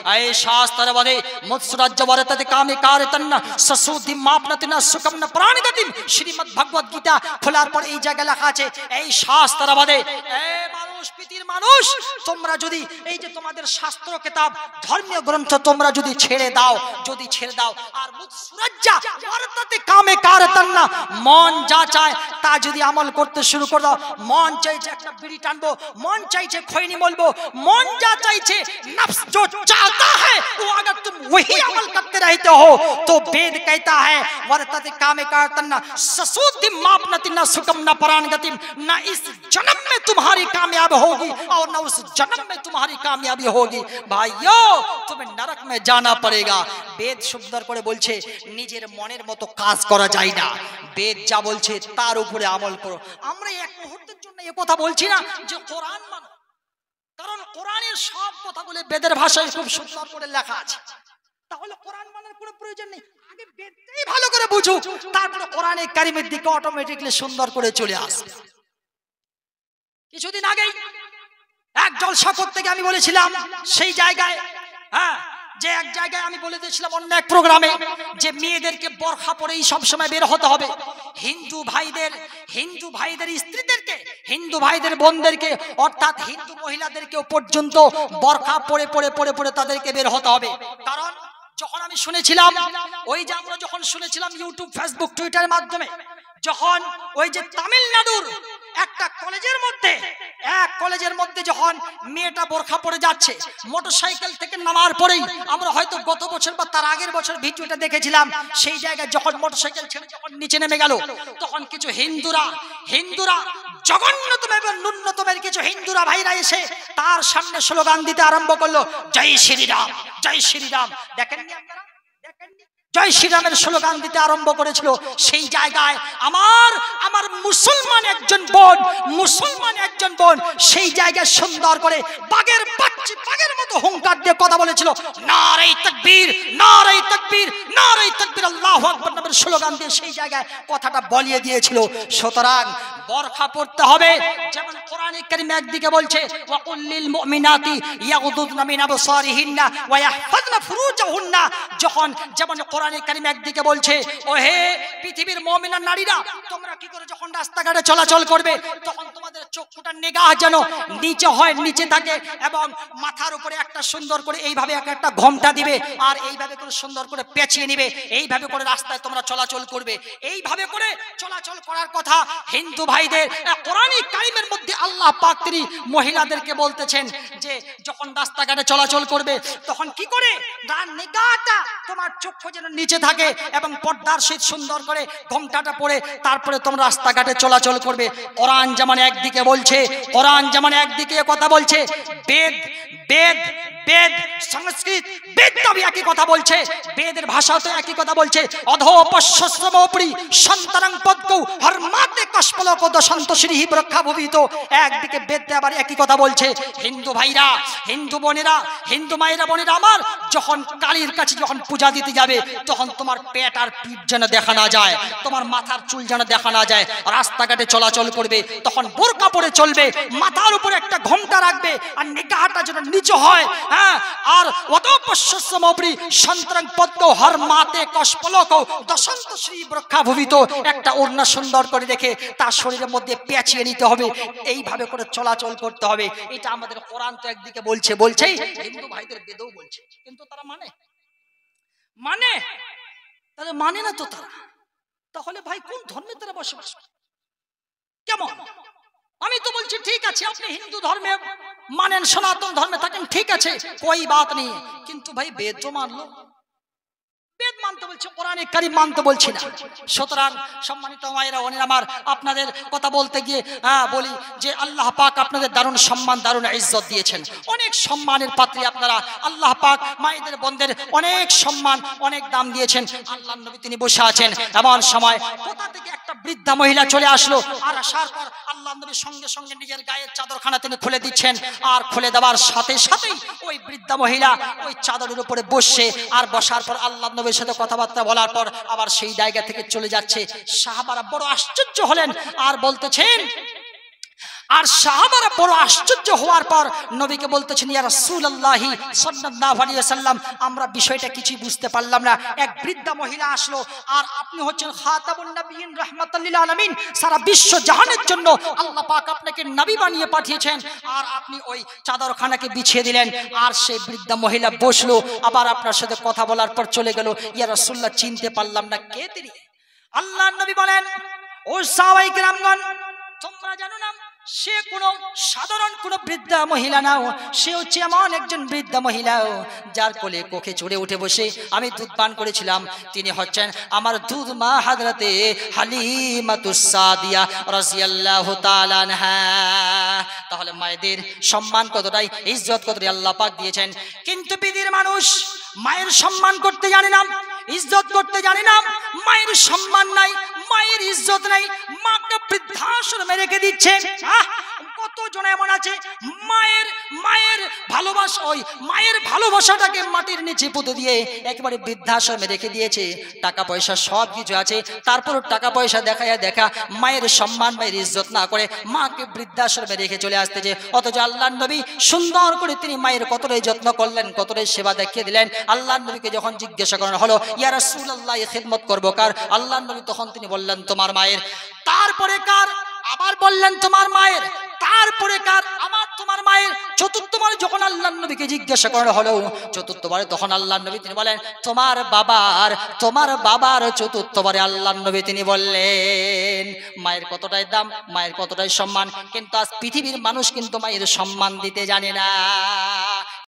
ऐ शास्त्र वदे मुत्सराज्य वरतते कामे कार्यतन्न ससुद्धि मापनतिन सुखम न प्राणगतिम श्रीमद् भगवत गीता খোলার পর এই জায়গায় লেখা আছে এই শাস্ত্র বদে এই মানুষ পৃথিবীর মানুষ তোমরা যদি এই যে তোমাদের শাস্ত্র কিতাব ধর্মীয় গ্রন্থ তোমরা যদি ছেড়ে দাও আর মুৎসরাজ্জা ওয়ারতাতে কামে কারতান্ন মন যা চায় তা যদি আমল করতে শুরু করে দাও মন চাইছে একটা বিড়ি টানবো মন চাইছে খৈনি বলবো মন যা চাইছে नफ्स जो चाहता है वो अगर तुम वही अमल करते रहते हो तो वेद कहता है वर्तते कामे कारतन्न ससुद्धि मापनति न सुखम न पराणगतिम न इस जन्म में तुम्हारी कामयाबी होगी और न उस जन्म में तुम्हारी कामयाबी होगी भाइयों तुम्हें नरक में जाना पड़ेगा वेद সুন্দর করে বলছে নিজের মনের মতো কাজ করা যায় না বেদ যা বলছে তার উপরে আমল করো আমরা এক মুহূর্তের জন্য এই কথা বলছি না যে কোরআন মানো কারণ কোরআনের সব কথাগুলো বেদের ভাষায় খুব সুন্দর করে লেখা আছে তাহলে কোরআন মানার কোনো প্রয়োজন নেই আগে বেদটাই ভালো করে বুঝো তারপরে কোরআনে কারিমের দিকে অটোমেটিক্যালি সুন্দর করে চলে আসবে কিছুদিন আগেই এক জলসা করতে গিয়ে আমি বলেছিলাম সেই জায়গায় যে এক জায়গায় আমি বলে দিয়েছিলাম অন্য এক প্রোগ্রামে যে মেয়েদেরকে বোরখা পরেই সব সময় বের হতে হবে হিন্দু ভাইদের স্ত্রীদেরকে হিন্দু ভাইদের বোনদেরকে অর্থাৎ হিন্দু মহিলাদেরকেও পর্যন্ত বোরখা পরে তাদেরকে বের হতে হবে কারণ যখন আমি শুনেছিলাম ওই যে আমরা যখন শুনেছিলাম ইউটিউব ফেসবুক টুইটারের মাধ্যমে যখন ওই যে তামিলনাড়ুর একটা কলেজের মধ্যে যখন মেয়েটা বোরখা পরে যাচ্ছে মোটরসাইকেল থেকে নামার পরেই আমরা হয়তো গত বছর বা তার আগের বছর ভিডিওটা দেখেছিলাম সেই জায়গায় যখন মোটরসাইকেল ছেড়ে যখন নিচে নেমে গেল তখন কিছু হিন্দুরা জঘন্যতম এবং ন্যূনতমের কিছু হিন্দুরা ভাইরা এসে তার সামনে স্লোগান দিতে আরম্ভ করলো জয় শ্রীরাম দেখেননি আপনারা জয় শ্রীরামের স্লোগান দিতে আরম্ভ করেছিল সেই জায়গায় আমার মুসলমান একজন বোন সেই জায়গায় সুন্দর করে বাগের মতো হুঙ্কার দিয়ে কথা বলেছিল নারে তাকবীর আল্লাহু আকবার নামের স্লোগান দিয়ে সেই জায়গায় কথাটা বলিয়ে দিয়েছিল সুতরাং বোরখা পরতে হবে যেমন কোরআনে কারীম একদিকে বলছে ওয়াকুল লিল মুমিনাতি ইয়াগুদুনা মিন আবসারিহিন্না ওয়া ইয়াহফাযনা ফুরুজাহুন্না যেমন কোরআনে কারীম একদিকে বলছে ও হে পৃথিবীর মুমিনা নারীরা তোমরা কি করে যখন রাস্তাঘাটে চলাচল করবে তখন তোমাদের চক্ষুটা নিগাহ যেন নিচে থাকে এবং মাথার উপরে একটা সুন্দর করে এইভাবে একটা ঘোমটা দিবে আর এইভাবে করে সুন্দর করে পেঁচিয়ে নিবে এইভাবে করে রাস্তায় তোমরা চলাচল করবে এইভাবে করে চলাচল করার কথা হিন্দু ভাইদের কোরআনে কারীমের মধ্যে আল্লাহ পাক তিনি মহিলাদেরকে বলতেছেন যে যখন রাস্তাঘাটে চলাচল করবে তখন কি করে নিগাহটা তোমার চক্ষু যেন নিচে থাকে এবং পর্দার সহিত সুন্দর করে ঘোমটাটা পরে তারপরে তোমরা রাস্তাঘাটে চলাচল করবে কোরআন যেমন একদিকে কথা বলছে বেদ সংস্কৃত বেদ তবে একই কথা বলছে বেদের ভাষাও তো একই কথা বলছে অধোপশ্যশ্রমোপরি সন্তরং পদ্মৌ হরমাতে কষ্পলক দশন্ত শ্রীহি রক্ষা ভবিত একদিকে বেদ আবার একই কথা বলছে হিন্দু ভাইরা হিন্দু বোনেরা হিন্দু মায়েরা বোনেরা আমার যখন কালীর কাছে যখন পূজা দিতে যাবে তখন তোমার পেট আর পিঠ যেন দেখা না যায় তোমার মাথার চুল যেন দেখা না যায় রাস্তাঘাটে চলাচল করবে তখন বোরকা পরে চলবে মাথার উপরে একটা ঘোমটা রাখবে আর নিগাহটা যেন নিচু হয় আর অধোপশ্যশ্রমোপরি সন্তরং পদ্মৌ হরমাতে কষ্পলক দশন্ত শ্রী রক্ষা ভবিত একটা ওড়না সুন্দর করে রেখে তার শরীরের মধ্যে পেঁচিয়ে নিতে হবে এইভাবে করে চলাচল করতে হবে এটা আমাদের কোরআন তো একদিকে বলছেই হিন্দু ভাইদের বেদও বলছে কিন্তু তারা মানে না তো তাহলে ভাই কোন ধর্মে তারা বসবাস করে কেমন আমি তো বলছি ঠিক আছে আপনি হিন্দু ধর্মে মানেন সনাতন ধর্মে থাকেন ঠিক আছে কোই বাত নেই কিন্তু ভাই বেদ তো মানলো বেদ মানতে বলছে কোরআনে কারীম মানতে বলছি না সুতরাং সম্মানিত মায়েরা বোনেরা আমার আপনাদের কথা বলতে গিয়ে বলি যে আল্লাহ পাক আপনাদের দারুণ সম্মান দারুণ ইজ্জত দিয়েছেন অনেক সম্মানের পাত্রী আপনারা আল্লাহ পাক মায়েদের বোনদের অনেক সম্মান অনেক দাম দিয়েছেন আল্লাহর নবী তিনি বসে আছেন এমন সময় কোথা থেকে একটা বৃদ্ধা মহিলা চলে আসলো আর আসার পর আল্লাহর নবী সঙ্গে সঙ্গে নিজের গায়ের চাদরখানা তিনি খুলে দিচ্ছেন আর খুলে দেওয়ার সাথে সাথেই ওই বৃদ্ধা মহিলা ওই চাদরের উপরে বসে আর বসার পর আল্লাহর নবীর সাথে কথাবার্তা বলার পর আবার সেই জায়গা থেকে চলে যাচ্ছে সাহাবারা বড় আশ্চর্য হলেন আর বলতেছেন আর সাহাবারা বড় আশ্চর্য হওয়ার পর নবীকে বলতেছেন, ইয়া রাসূলুল্লাহ সাল্লাল্লাহু আলাইহি ওয়াসাল্লাম, আমরা বিষয়টা কিছুই বুঝতে পারলাম না। এক বৃদ্ধা মহিলা আসলো, আর আপনি হচ্ছেন খাতামুন নবিয়্যিন রাহমাতাল লিল আলামিন, সারা বিশ্ব জাহানের জন্য আল্লাহ পাক আপনাকে নবী বানিয়ে পাঠিয়েছেন, আর আপনি ওই চাদরখানাকে বিছিয়ে দিলেন। আর সেই বৃদ্ধা মহিলা বসলো, আবার আপনার সাথে কথা বলার পর চলে গেল। ইয়া রাসূলুল্লাহ, চিনতে পারলাম না, কে তিনি? আল্লাহর নবী বলেন, ও সাহাবায়ে কেরামগণ, তোমরা জানো না সে কোনো সাধারণ কোনো বৃদ্ধা মহিলা নাও, সে হচ্ছে এমন একজন বৃদ্ধা মহিলা যার কোলে কোখে চড়ে উঠে বসে আমি দুধ পান করেছিলাম। তিনি হচ্ছেন আমার দুধ মা হযরতে হালিমাতুস সাদিয়া রাদিয়াল্লাহু তাআলা আনহা। তাহলে মায়েদের সম্মান কতটাই, ইজ্জত কতটাই আল্লাহ পাক দিয়েছেন। কিন্তু পৃথিবীর মানুষ মায়ের সম্মান করতে জানে না, ইজ্জত করতে জানে না, মায়ের সম্মান নাই, মায়ের ইজ্জত নাই, মাকে বৃদ্ধাশ্রমে রেখে দিচ্ছে। কতজন এমন আছে মায়ের ভালোবাসা, ওই মায়ের ভালোবাসাটাকে মাটির নিচে পুঁতে দিয়ে একেবারে বৃদ্ধাশ্রমে রেখে দিয়েছে। টাকা পয়সা সব কিছু আছে, তারপরও টাকা পয়সা দেখা মায়ের সম্মান, মায়ের ইজ্জত না করে মাকে বৃদ্ধাশ্রমে রেখে চলে আসতেছে। অথচ আল্লাহর নবী সুন্দর করে তিনি মায়ের কতটাই যত্ন করলেন, কতটাই সেবা দেখিয়ে দিলেন। আল্লাহর নবীকে যখন জিজ্ঞাসা করা হলো, ইয়া রাসূলুল্লাহ, এই খিদমত করবো কার? আল্লাহর নবী তখন তিনি বললেন, তোমার মায়ের। তারপরে কার? আবার বললেন তোমার মায়ের। তারপরে কার? আমার তোমার মায়ের। চতুর্থবার যখন আল্লাহর নবীকে জিজ্ঞাসা করা হলো, চতুর্থবারে তখন আল্লাহর নবী তিনি বলেন তোমার বাবার। তোমার বাবার চতুর্থবারে আল্লাহর নবী তিনি বললেন মায়ের কতটাই দাম, মায়ের কতটাই সম্মান। কিন্তু আজ পৃথিবীর মানুষ কিন্তু মায়ের সম্মান দিতে জানে না।